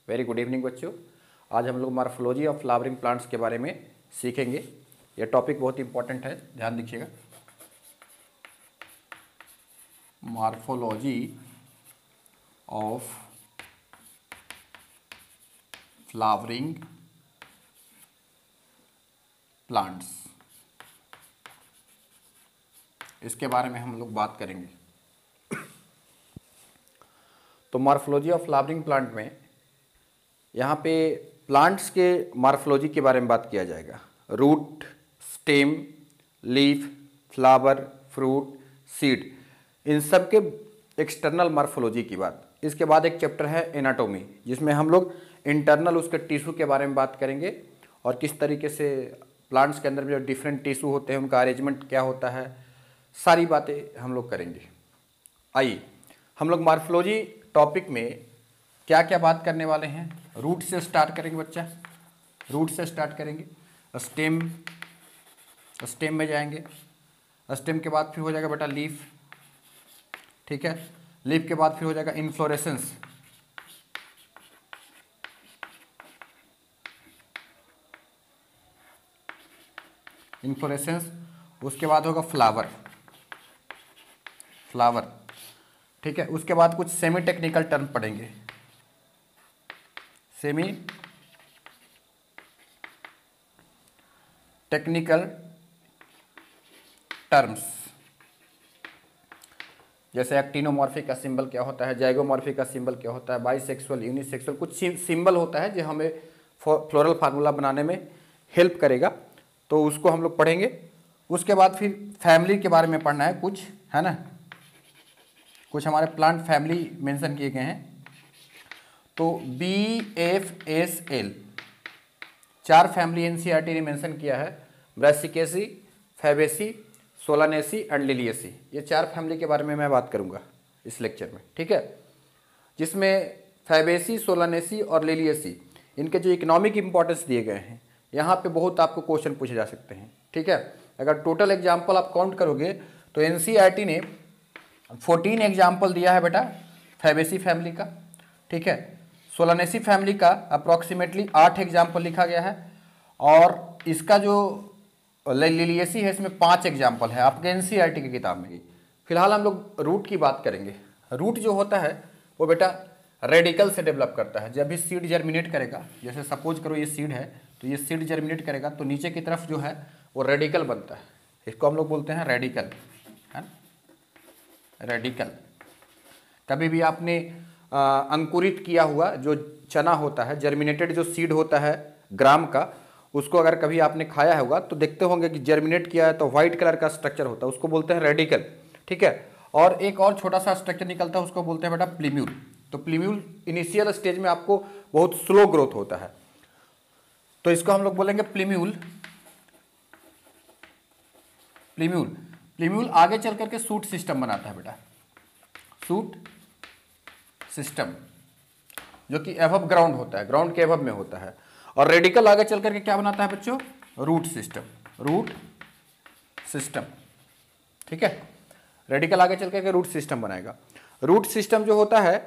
Very good evening बच्चों। आज हम लोग मॉर्फोलॉजी ऑफ फ्लावरिंग प्लांट्स के बारे में सीखेंगे। यह टॉपिक बहुत इंपॉर्टेंट है, ध्यान दीजिएगा। मॉर्फोलॉजी ऑफ फ्लावरिंग प्लांट्स, इसके बारे में हम लोग बात करेंगे। तो मॉर्फोलॉजी ऑफ फ्लावरिंग प्लांट में यहाँ पे प्लांट्स के मॉर्फोलॉजी के बारे में बात किया जाएगा। Root, stem, leaf, flower, fruit, seed, इन सब के एक्सटर्नल मॉर्फोलॉजी की बात। इसके बाद एक चैप्टर है एनाटॉमी, जिसमें हम लोग इंटरनल उसके टिश्यू के बारे में बात करेंगे और किस तरीके से प्लांट्स के अंदर जो डिफरेंट टिश्यू होते हैं उनका अरेंजमेंट क्या होता है, सारी बातें हम लोग करेंगे। आइए हम लोग मॉर्फोलॉजी टॉपिक में क्या क्या बात करने वाले हैं। रूट से स्टार्ट करेंगे बच्चा, रूट से स्टार्ट करेंगे। स्टेम, स्टेम में जाएंगे। स्टेम के बाद फिर हो जाएगा बेटा लीफ, ठीक है। लीफ के बाद फिर हो जाएगा इन्फ्लोरेसेंस, इन्फ्लोरेसेंस। उसके बाद होगा फ्लावर, फ्लावर, ठीक है। उसके बाद कुछ सेमी टेक्निकल टर्म पढ़ेंगे, सेमी टेक्निकल टर्म्स, जैसे एक्टिनोमॉर्फिक का सिंबल क्या होता है, जाइगोमॉर्फिक का सिंबल क्या होता है, बाइसेक्सुअल, यूनिसेक्सुअल, कुछ सिंबल होता है जो हमें फ्लोरल फार्मूला बनाने में हेल्प करेगा, तो उसको हम लोग पढ़ेंगे। उसके बाद फिर फैमिली के बारे में पढ़ना है कुछ, है ना। कुछ हमारे प्लांट फैमिली मेंशन किए गए हैं। तो BFSL 4 फैमिली एनसीईआरटी ने मेंशन किया है। Brassicaceae, Fabaceae, Solanaceae and Liliaceae, ये 4 फैमिली के बारे में मैं बात करूंगा इस लेक्चर में, ठीक है। जिसमें फैबेसी, सोलानेसी और लिलियसी, इनके जो इकोनॉमिक इंपॉर्टेंस दिए गए हैं, यहाँ पे बहुत आपको क्वेश्चन पूछे जा सकते हैं, ठीक है। अगर टोटल एग्जाम्पल आप काउंट करोगे तो एनसीईआरटी ने 14 एग्जाम्पल दिया है बेटा फैबेसी फैमिली का, ठीक है। सोलानेसी फैमिली का अप्रॉक्सीमेटली 8 एग्जाम्पल लिखा गया है, और इसका जो लिलियसी है इसमें 5 एग्जाम्पल है आपके एनसीईआरटी की किताब में। फिलहाल हम लोग रूट की बात करेंगे। रूट जो होता है वो बेटा रेडिकल से डेवलप करता है। जब भी सीड जर्मिनेट करेगा, जैसे सपोज करो ये सीड है, तो ये सीड जर्मिनेट करेगा तो नीचे की तरफ जो है वो रेडिकल बनता है। इसको हम लोग बोलते हैं रेडिकल, है ना, रेडिकल। कभी भी आपने अंकुरित किया हुआ जो चना होता है, जर्मिनेटेड जो सीड होता है ग्राम का, उसको अगर कभी आपने खाया होगा तो देखते होंगे कि जर्मिनेट किया है तो व्हाइट कलर का स्ट्रक्चर होता है, उसको बोलते हैं रेडिकल, ठीक है। और एक और छोटा सा स्ट्रक्चर निकलता है, उसको बोलते हैं बेटा प्लीम्यूल। तो प्लीम्यूल इनिशियल स्टेज में आपको बहुत स्लो ग्रोथ होता है, तो इसको हम लोग बोलेंगे प्लीम्यूल। प्लीम्यूल, प्लीम्यूल आगे चल करके सूट सिस्टम बनाता है बेटा, सूट सिस्टम, जो कि एबव ग्राउंड होता है, ग्राउंड के एबव में होता है। और रेडिकल आगे चल करके क्या बनाता है बच्चों, रूट सिस्टम, रूट सिस्टम, ठीक है। रेडिकल आगे चल करके रूट सिस्टम बनाएगा। रूट सिस्टम जो होता है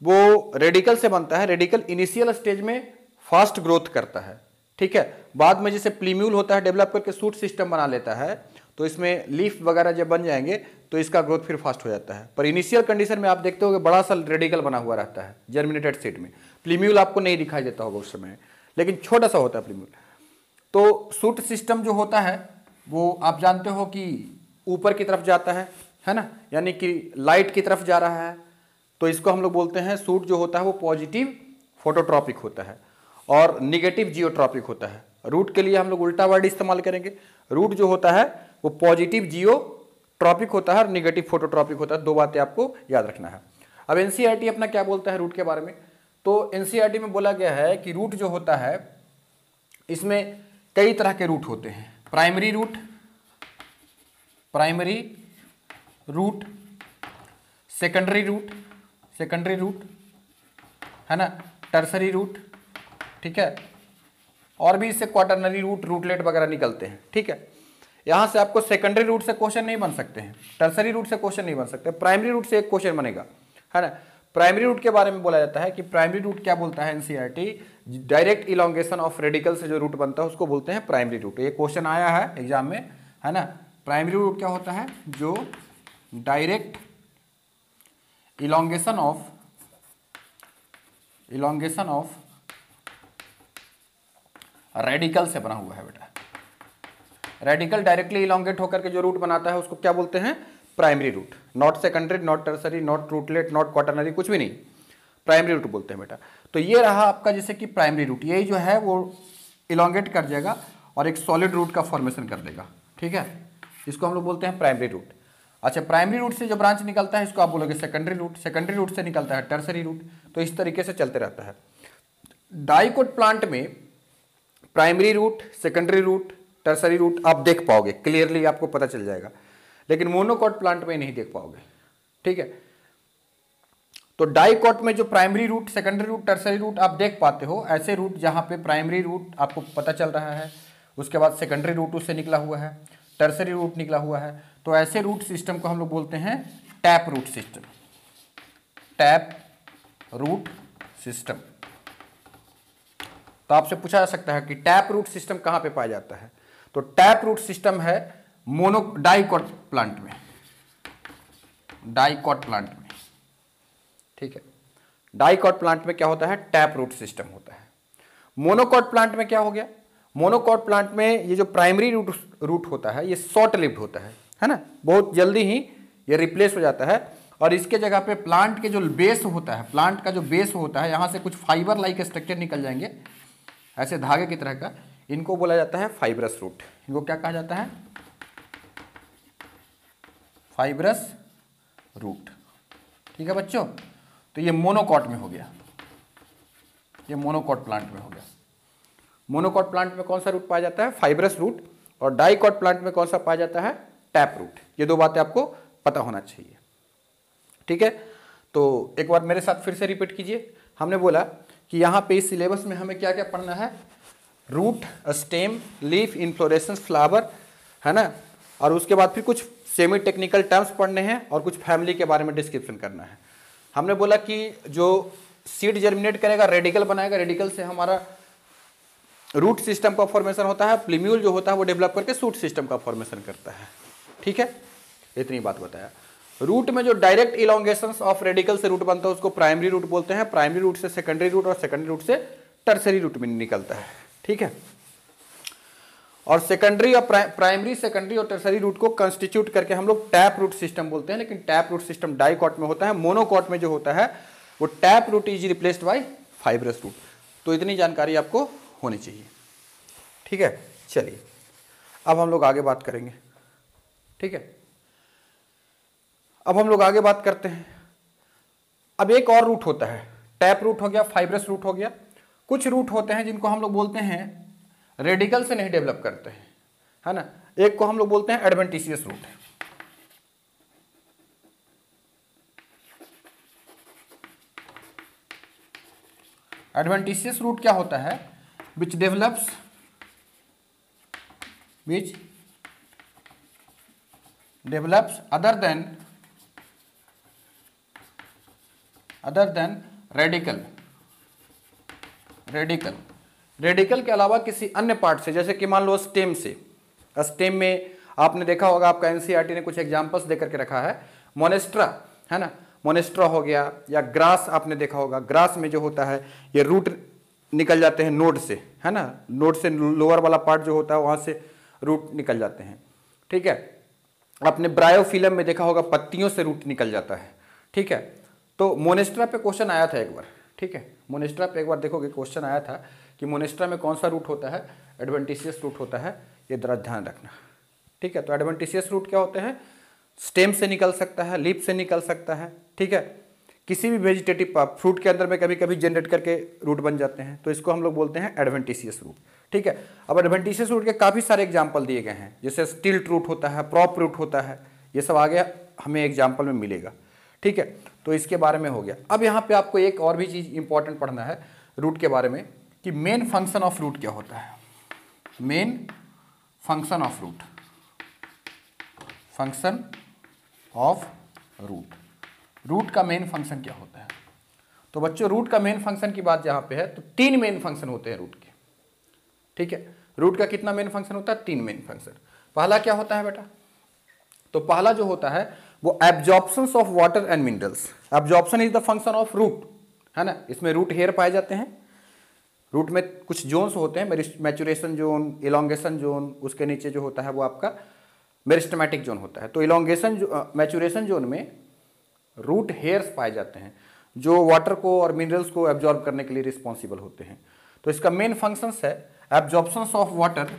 वो रेडिकल से बनता है। रेडिकल इनिशियल स्टेज में फास्ट ग्रोथ करता है, ठीक है। बाद में जैसे प्लीम्यूल होता है डेवलप करके सूट सिस्टम बना लेता है, तो इसमें लीफ वगैरह जब बन जाएंगे तो इसका ग्रोथ फिर फास्ट हो जाता है। पर इनिशियल कंडीशन में आप देखते हो कि बड़ा सा रेडिकल बना हुआ रहता है जर्मिनेटेड सीड में। प्लीम्यूल आपको नहीं दिखाई देता होगा उस समय, लेकिन छोटा सा होता है प्लीम्यूल। तो सूट सिस्टम जो होता है वो आप जानते हो कि ऊपर की तरफ जाता है ना, यानी कि लाइट की तरफ जा रहा है, तो इसको हम लोग बोलते हैं सूट जो होता है वो पॉजिटिव फोटोट्रॉपिक होता है और निगेटिव जियोट्रॉपिक होता है। रूट के लिए हम लोग उल्टा वर्ड इस्तेमाल करेंगे। रूट जो होता है वो पॉजिटिव जियोट्रॉपिक होता है और निगेटिव फोटोट्रॉपिक होता है। 2 बातें आपको याद रखना है। अब एनसीईआरटी अपना क्या बोलता है रूट के बारे में, तो एनसीईआरटी में बोला गया है कि रूट जो होता है इसमें कई तरह के रूट होते हैं। Primary root, primary root, secondary root, secondary root, है ना, टर्सरी रूट, ठीक है। और भी इससे क्वाटरनरी रूट, रूटलेट वगैरह निकलते हैं, ठीक है। यहाँ से आपको सेकेंडरी रूट से क्वेश्चन नहीं बन सकते हैं, टर्सरी रूट से क्वेश्चन नहीं बन सकते, प्राइमरी रूट से एक क्वेश्चन बनेगा, है ना। प्राइमरी रूट के बारे में बोला जाता है कि प्राइमरी रूट क्या बोलता है NCERT, direct elongation of radical से जो रूट बनता है उसको बोलते हैं प्राइमरी रूट। ये क्वेश्चन आया है एग्जाम में, है ना। प्राइमरी रूट क्या होता है, जो डायरेक्ट इलोंगेशन ऑफ रेडिकल से बना हुआ है बेटा। रेडिकल डायरेक्टली इलोंगेट होकर के जो रूट बनाता है उसको क्या बोलते हैं, primary root. Not secondary, not tertiary, not rootlet, not quaternary, कुछ भी नहीं, प्राइमरी रूट बोलते हैं बेटा। तो ये रहा आपका जैसे कि प्राइमरी रूट, यही जो है वो इलोंगेट कर जाएगा और एक सॉलिड रूट का फॉर्मेशन कर देगा, ठीक है। इसको हम लोग बोलते हैं प्राइमरी रूट। अच्छा, प्राइमरी रूट से जो ब्रांच निकलता है इसको आप बोलोगे सेकेंडरी रूट, सेकेंडरी रूट से निकलता है टर्सरी रूट। तो इस तरीके से चलते रहता है। डाइकोट प्लांट में primary root, secondary root, tertiary root आप देख पाओगे, क्लियरली आपको पता चल जाएगा, लेकिन मोनोकोट प्लांट में नहीं देख पाओगे, ठीक है। तो डाइकोट में जो primary root, secondary root, tertiary root आप देख पाते हो, ऐसे रूट जहां पे प्राइमरी रूट आपको पता चल रहा है, उसके बाद सेकेंडरी रूट उससे निकला हुआ है, टर्सरी रूट निकला हुआ है, तो ऐसे रूट सिस्टम को हम लोग बोलते हैं tap root system. Tap root system. तो आपसे पूछा जा सकता है कि टैप रूट सिस्टम कहां पे पाया जाता है, तो टैप रूट सिस्टम है डाइकोट प्लांट में, डाइकोट प्लांट में, ठीक है। डाइकोट प्लांट में क्या होता है, टैप रूट सिस्टम होता है। मोनोकोट प्लांट में क्या हो गया, मोनोकोट प्लांट में ये जो प्राइमरी रूट होता है ये शॉर्ट लिव्ड होता है ना, बहुत जल्दी ही ये रिप्लेस हो जाता है, और इसके जगह पे प्लांट के जो बेस होता है, प्लांट का जो बेस होता है, यहां से कुछ फाइबर लाइक स्ट्रक्चर निकल जाएंगे ऐसे धागे की तरह का, इनको बोला जाता है फाइब्रस रूट। इनको क्या कहा जाता है, फाइब्रस रूट, ठीक है बच्चों। तो ये मोनोकोट में हो गया, ये मोनोकोट प्लांट में हो गया। मोनोकोट प्लांट में कौन सा रूट पाया जाता है, फाइब्रस रूट, और डाइकोट प्लांट में कौन सा पाया जाता है, टैप रूट। ये दो बातें आपको पता होना चाहिए, ठीक है। तो एक बार मेरे साथ फिर से रिपीट कीजिए। हमने बोला कि यहाँ पे इस सिलेबस में हमें क्या क्या पढ़ना है, root, stem, leaf, inflorescence, flower, है ना, और उसके बाद फिर कुछ सेमी टेक्निकल टर्म्स पढ़ने हैं और कुछ फैमिली के बारे में डिस्क्रिप्शन करना है। हमने बोला कि जो सीड जर्मिनेट करेगा, रेडिकल बनाएगा, रेडिकल से हमारा रूट सिस्टम का फॉर्मेशन होता है, प्लीम्यूल जो होता है वो डेवलप करके शूट सिस्टम का फॉर्मेशन करता है, ठीक है। इतनी बात बताया। रूट में जो डायरेक्ट इलोंगेशन ऑफ रेडिकल से रूट बनता है उसको प्राइमरी रूट बोलते हैं, प्राइमरी रूट से सेकेंडरी रूट और सेकेंडरी रूट से टर्सरी रूट में निकलता है, ठीक है। और सेकेंडरी और प्राइमरी, सेकेंडरी और टर्सरी रूट को कंस्टिट्यूट करके हम लोग टैप रूट सिस्टम बोलते हैं, लेकिन टैप रूट सिस्टम डाइकोट में होता है। मोनोकोट में जो होता है वो tap root is replaced by fibrous root. तो इतनी जानकारी आपको होनी चाहिए, ठीक है। चलिए अब हम लोग आगे बात करेंगे, ठीक है। अब हम लोग आगे बात करते हैं। अब एक और रूट होता है, टैप रूट हो गया, फाइब्रस रूट हो गया। कुछ रूट होते हैं जिनको हम लोग बोलते हैं रेडिकल से नहीं डेवलप करते हैं, है ना। एक को हम लोग बोलते हैं एडवेंटिशियस रूट। एडवेंटिशियस रूट क्या होता है, which develops other than radical के अलावा किसी अन्य पार्ट से, जैसे कि मान लो स्टेम से। स्टेम में आपने देखा होगा, आपका एनसीईआरटी ने कुछ एग्जांपल्स देकर के रखा है, मोनेस्ट्रा, है ना, मोनेस्ट्रा हो गया, या ग्रास आपने देखा होगा। ग्रास में जो होता है ये रूट निकल जाते हैं नोड से, है ना, नोड से लोअर वाला पार्ट जो होता है वहां से रूट निकल जाते हैं, ठीक है। आपने ब्रायोफिलम में देखा होगा पत्तियों से रूट निकल जाता है, ठीक है। तो मोनेस्ट्रा पे क्वेश्चन आया था एक बार, ठीक है। मोनेस्ट्रा पे एक बार देखोगे क्वेश्चन आया था कि मोनेस्ट्रा में कौन सा रूट होता है, एडवेंटिशियस रूट होता है, ये जरा ध्यान रखना, ठीक है। तो एडवेंटिशियस रूट क्या होते हैं, स्टेम से निकल सकता है, लीफ से निकल सकता है, ठीक है। किसी भी वेजिटेटिव फ्रूट के अंदर में कभी कभी जनरेट करके रूट बन जाते हैं, तो इसको हम लोग बोलते हैं एडवेंटिशियस रूट, ठीक है। अब एडवेंटिशियस रूट के काफ़ी सारे एग्जाम्पल दिए गए हैं, जैसे स्टिल्ट रूट होता है, प्रॉप रूट होता है, ये सब आगे हमें एग्जाम्पल में मिलेगा, ठीक है। तो इसके बारे में हो गया। अब यहाँ पे आपको एक और भी चीज़ इंपॉर्टेंट पढ़ना है रूट के बारे में, कि मेन फंक्शन ऑफ रूट क्या होता है। Main function of root, function of root, root का मेन फंक्शन क्या होता है। तो बच्चों रूट का मेन फंक्शन की बात जहाँ पे है तो 3 मेन फंक्शन होते हैं रूट के, ठीक है। रूट का कितना मेन फंक्शन होता है? 3 मेन फंक्शन। पहला क्या होता है बेटा? तो पहला जो होता है वो absorption of water and minerals. Absorption is the function of root, है ना। इसमें रूट हेयर पाए जाते हैं। रूट में कुछ जोन्स होते हैं, मैचुरेशन जोन, इलोंगेशन जोन, उसके नीचे जो होता है वो आपका मेरिस्टेमेटिक जोन होता है। तो इलोंगेशन मैचुरेशन जोन में रूट हेयर्स पाए जाते हैं जो वाटर को और मिनरल्स को एब्जॉर्ब करने के लिए रिस्पॉन्सिबल होते हैं। तो इसका मेन फंक्शंस है absorption of water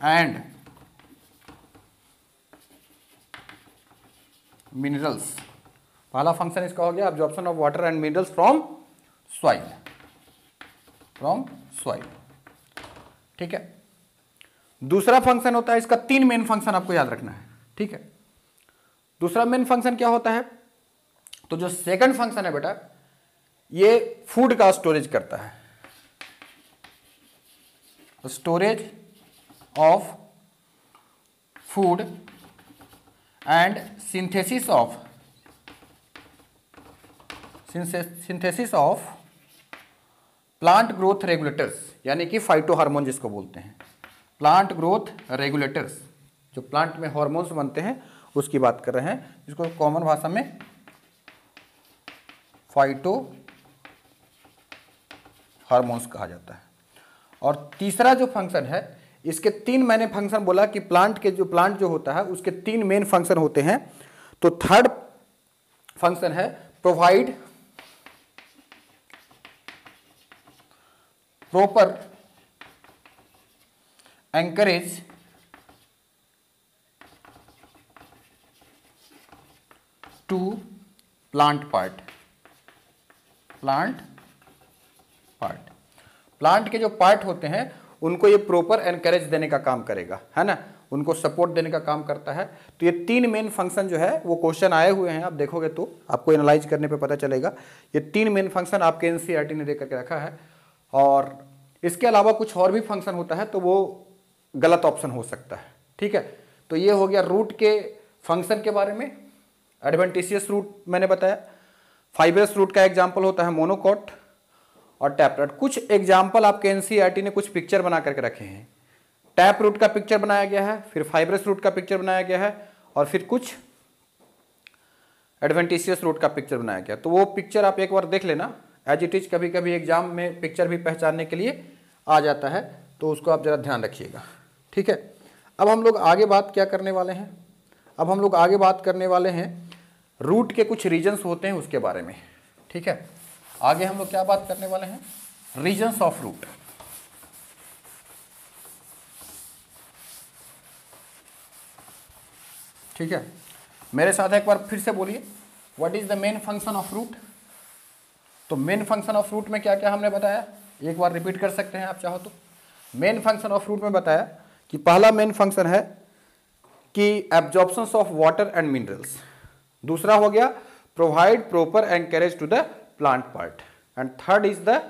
and minerals. पहला फंक्शन इसका हो गया absorption of water and minerals from soil, ठीक है। दूसरा फंक्शन होता है इसका, 3 मेन फंक्शन आपको याद रखना है, ठीक है। दूसरा मेन फंक्शन क्या होता है? तो जो सेकंड फंक्शन है बेटा, ये फूड का स्टोरेज करता है, storage of food and synthesis of plant growth regulators, यानी कि फाइटो हार्मोन जिसको बोलते हैं, प्लांट ग्रोथ रेगुलेटर्स, जो प्लांट में हार्मोन्स बनते हैं उसकी बात कर रहे हैं, जिसको कॉमन भाषा में फाइटो हार्मोन्स कहा जाता है। और तीसरा जो फंक्शन है, इसके 3 मैंने फंक्शन बोला कि प्लांट जो होता है उसके 3 मेन फंक्शन होते हैं। तो थर्ड फंक्शन है provide proper anchorage to plant के जो पार्ट होते हैं उनको ये प्रॉपर एनकरेज देने का काम करेगा, है ना, उनको सपोर्ट देने का काम करता है। तो ये 3 मेन फंक्शन जो है वो क्वेश्चन आए हुए हैं, आप देखोगे तो आपको एनालाइज करने पे पता चलेगा। ये 3 मेन फंक्शन आपके एनसीईआरटी ने दे करके रखा है। और इसके अलावा कुछ और भी फंक्शन होता है तो वो गलत ऑप्शन हो सकता है, ठीक है। तो ये हो गया रूट के फंक्शन के बारे में। एडवेंटिशियस रूट मैंने बताया, फाइब्रस रूट का एग्जाम्पल होता है मोनोकॉट और टैप रूट। कुछ एग्जाम्पल आपके एनसीईआरटी ने कुछ पिक्चर बना करके रखे हैं। टैप रूट का पिक्चर बनाया गया है, फिर फाइब्रस रूट का पिक्चर बनाया गया है, और फिर कुछ एडवेंटिशियस रूट का पिक्चर बनाया गया। तो वो पिक्चर आप एक बार देख लेना, एज इट इज। कभी कभी एग्जाम में पिक्चर भी पहचानने के लिए आ जाता है, तो उसको आप जरा ध्यान रखिएगा, ठीक है। अब हम लोग आगे बात क्या करने वाले हैं? अब हम लोग आगे बात करने वाले हैं रूट के कुछ रीजन्स होते हैं उसके बारे में, ठीक है। आगे हम लोग क्या बात करने वाले हैं? Regions of root. ठीक है, मेरे साथ एक बार फिर से बोलिए, what is the main function of root. तो मेन फंक्शन ऑफ रूट में क्या क्या हमने बताया, एक बार रिपीट कर सकते हैं आप चाहो तो। मेन फंक्शन ऑफ रूट में बताया कि पहला मेन फंक्शन है कि absorption of water and minerals. दूसरा हो गया provide proper anchorage to the plant part, and third is the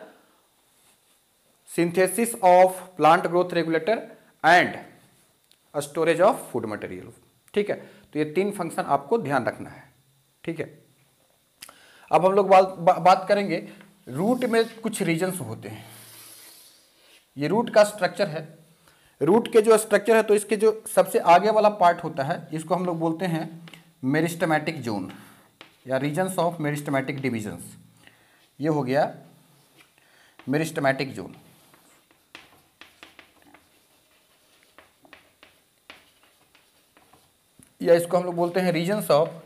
synthesis of plant growth regulator and storage of food material, ठीक है। तो ये 3 फंक्शन आपको ध्यान रखना है, ठीक है। अब हम लोग बात करेंगे रूट में कुछ रीजन्स होते हैं। ये रूट का स्ट्रक्चर है। रूट के जो स्ट्रक्चर है, तो इसके जो सबसे आगे वाला पार्ट होता है इसको हम लोग बोलते हैं मेरिस्टेमेटिक जोन या रीजन्स ऑफ मेरिस्टेमेटिक डिविजन्स। ये हो गया मेरिस्टेमेटिक जोन। या इसको हम लोग बोलते हैं रीजन्स ऑफ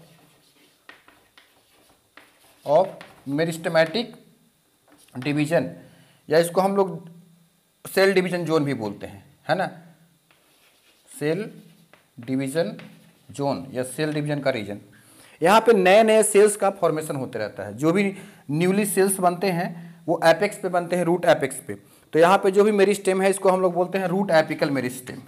मेरिस्टेमेटिक डिवीजन, या इसको हम लोग सेल डिवीजन जोन भी बोलते हैं, है ना। सेल डिवीजन जोन या सेल डिवीजन का रीजन। यहाँ पे नए नए सेल्स का फॉर्मेशन होते रहता है। जो भी न्यूली सेल्स बनते हैं वो एपेक्स पे बनते हैं, रूट एपेक्स पे। तो यहाँ पे जो भी मेरिस्टेम है इसको हम लोग बोलते हैं root apical meristem,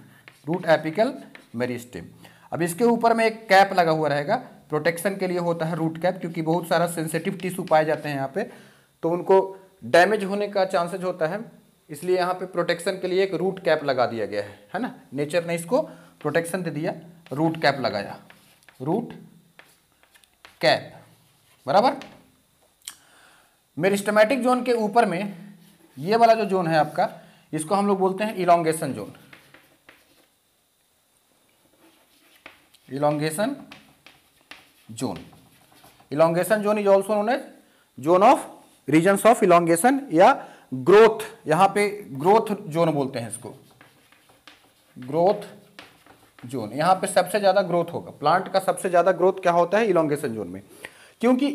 root apical meristem. अब इसके ऊपर में एक कैप लगा हुआ रहेगा, प्रोटेक्शन के लिए होता है रूट कैप, क्योंकि बहुत सारा सेंसिटिव टिश्यू पाए जाते हैं यहाँ पे, तो उनको डैमेज होने का चांसेज होता है, इसलिए यहाँ पे प्रोटेक्शन के लिए एक रूट कैप लगा दिया गया है ना। नेचर ने इसको प्रोटेक्शन दे दिया रूट कैप लगाया, रूट कैप, बराबर। मेरिस्टेमेटिक जोन के ऊपर में ये वाला जो जोन है आपका, इसको हम लोग बोलते हैं elongation zone. Elongation zone, elongation zone is also known as zone of regions of elongation या ग्रोथ, यहां पे ग्रोथ जोन बोलते हैं इसको, ग्रोथ जोन। यहां पे सबसे ज्यादा ग्रोथ होगा, प्लांट का सबसे ज्यादा ग्रोथ क्या होता है इलोंगेशन जोन में, क्योंकि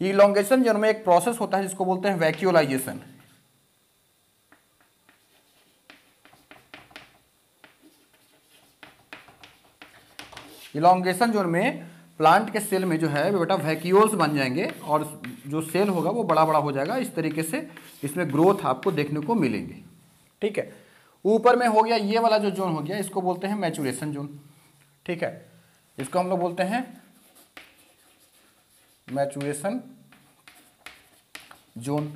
इलोंगेशन जोन में एक प्रोसेस होता है जिसको बोलते हैं वैक्यूलाइजेशन। इलोंगेशन जोन में प्लांट के सेल में जो है बेटा वैक्यूल्स बन जाएंगे और जो सेल होगा वो बड़ा बड़ा हो जाएगा। इस तरीके से इसमें ग्रोथ आपको देखने को मिलेंगे, ठीक है। ऊपर में हो गया ये वाला जो जोन हो गया, इसको बोलते हैं मैचुरेशन जोन, ठीक है। इसको हम लोग बोलते हैं मैचुरेशन जोन,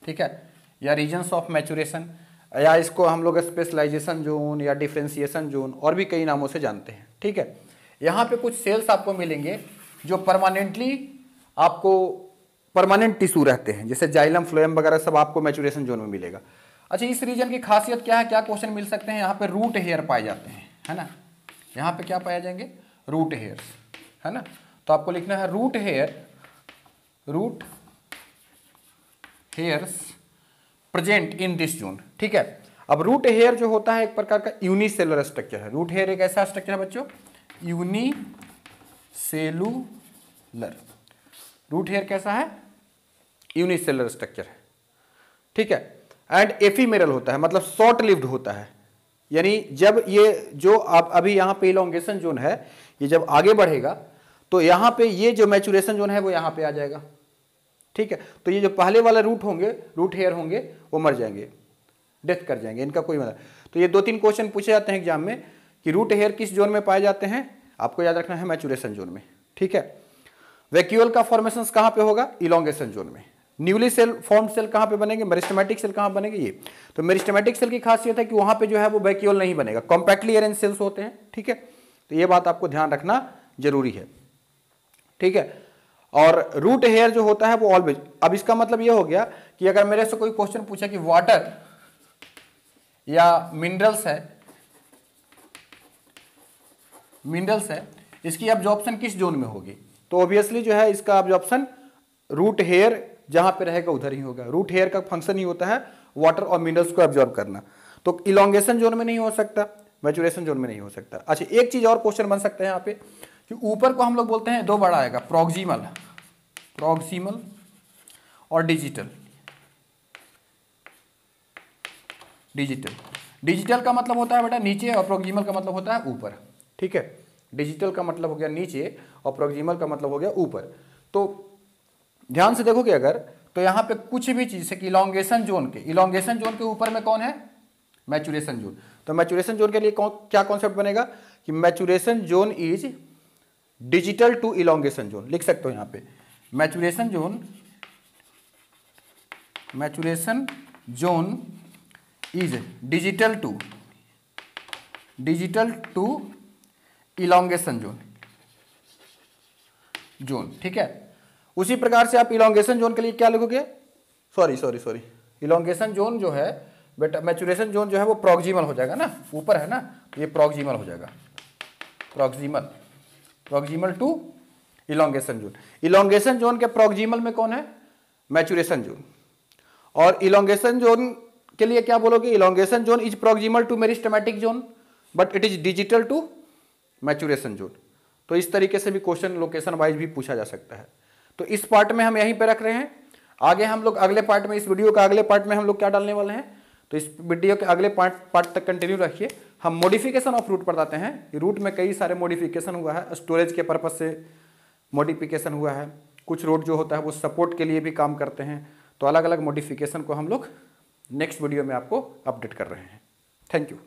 ठीक है, या रीजन्स ऑफ मैचुरेशन, या इसको हम लोग स्पेशलाइजेशन जोन या डिफ्रेंसिएशन जोन और भी कई नामों से जानते हैं, ठीक है। यहाँ पे कुछ सेल्स आपको मिलेंगे जो परमानेंटली आपको परमानेंट टिश्यू रहते हैं, जैसे जाइलम फ्लोएम वगैरह सब आपको मैचुरेशन जोन में मिलेगा। अच्छा, इस रीजन की खासियत क्या है, क्या क्वेश्चन मिल सकते हैं, यहाँ पे रूट हेयर पाए जाते हैं, है ना। यहाँ पे क्या पाए जाएंगे, रूट हेयर्स, है ना। तो आपको लिखना है root hair, root hairs present in this zone, ठीक है। अब रूट हेयर जो होता है एक प्रकार का यूनिसेलुलर स्ट्रक्चर है। रूट हेयर एक ऐसा स्ट्रक्चर है बच्चों, यूनिसेलुलर। रूट हेयर कैसा है, यूनिसेलुलर स्ट्रक्चर है, ठीक है। एंड एफीमेरल होता है, मतलब शॉर्ट लिव्ड होता है, यानी जब ये जो आप अभी यहाँ पे इलोंगेशन जोन है, ये जब आगे बढ़ेगा तो यहाँ पे ये जो मैचुरेशन जोन है वो यहाँ पे आ जाएगा, ठीक है। तो ये जो पहले वाले रूट होंगे, रूट हेयर होंगे, वो मर जाएंगे, डेथ कर जाएंगे, इनका कोई मतलब। तो ये 2-3 क्वेश्चन पूछे जाते हैं एग्जाम में कि रूट हेयर किस जोन में पाए जाते हैं, आपको याद रखना है मैचुरेशन जोन में, ठीक है। वैक्यूल का फॉर्मेशन कहाँ पे होगा, इलोंगेशन जोन में। न्यूली सेल फॉर्म सेल कहाँ पे बनेंगे, मेरिस्टेमेटिक सेल कहाँ बनेंगे, ये। तो मेरिस्टेमेटिक सेल की खासियत है कि वहाँ पे जो है वो वैक्यूल नहीं बनेगा, कॉम्पैक्टली अरेंज सेल्स होते हैं, ठीक है। तो ये बात आपको ध्यान रखना जरूरी है, ठीक है। और रूट हेयर जो होता है वो ऑलवेज, अब इसका मतलब ये हो गया कि अगर मेरे से कोई क्वेश्चन पूछा कि वाटर या मिनरल्स है, इसकी एब्जॉर्प्शन किस जोन में होगी, तो ऑब्वियसली जो है इसका एब्जॉर्प्शन रूट हेयर जहां पे रहेगा उधर ही होगा। रूट हेयर का फंक्शन ही होता है वाटर और मिनरल्स को एब्जॉर्ब करना, तो इलोंगेशन जोन में नहीं हो सकता, मैचुरेशन जोन में नहीं हो सकता। अच्छा, एक चीज और क्वेश्चन बन सकता है यहाँ पे कि ऊपर को हम लोग बोलते हैं 2 बड़ा आएगा, प्रॉक्सिमल, प्रॉक्सिमल और डिजिटल। डिजिटल, डिजिटल का मतलब होता है बेटा नीचे और प्रॉक्सिमल का मतलब होता है ऊपर, ठीक है। डिजिटल का मतलब हो गया नीचे और प्रॉक्सिमल का मतलब हो गया ऊपर। तो ध्यान से देखोगे अगर, तो यहाँ पे कुछ भी चीज है कि इलोंगेशन जोन के ऊपर में कौन है, मैचुरेशन जोन। तो मैचुरेशन जोन के लिए क्या कॉन्सेप्ट बनेगा कि maturation zone is distal to elongation zone, लिख सकते हो यहाँ पे maturation zone is distal to elongation zone, ठीक है। उसी प्रकार से आप इलोंगेशन जोन के लिए क्या लिखोगे, सॉरी इलोंगेशन जोन जो है बेटा, मैचुरेशन जोन जो है वो प्रॉक्सिमल हो जाएगा ना, ऊपर है ना, ये प्रॉक्सिमल हो जाएगा, proximal to elongation zone. Elongation zone के प्रॉक्सिमल में कौन है, मैचुरेशन जोन। और इलोंगेशन जोन के लिए क्या बोलोगे, elongation zone is proximal to meristematic zone but it is distal to maturation zone. तो इस तरीके से भी क्वेश्चन लोकेशन वाइज भी पूछा जा सकता है। तो इस पार्ट में हम यहीं पे रख रहे हैं, आगे हम लोग अगले पार्ट में, इस वीडियो का अगले पार्ट में हम लोग क्या डालने वाले हैं, तो इस वीडियो के अगले पार्ट तक कंटिन्यू रखिए। हम मॉडिफिकेशन ऑफ रूट बताते हैं। रूट में कई सारे मॉडिफिकेशन हुआ है, स्टोरेज के पर्पज से मॉडिफिकेशन हुआ है, कुछ रूट जो होता है वो सपोर्ट के लिए भी काम करते हैं। तो अलग अलग मॉडिफिकेशन को हम लोग नेक्स्ट वीडियो में आपको अपडेट कर रहे हैं। Thank you.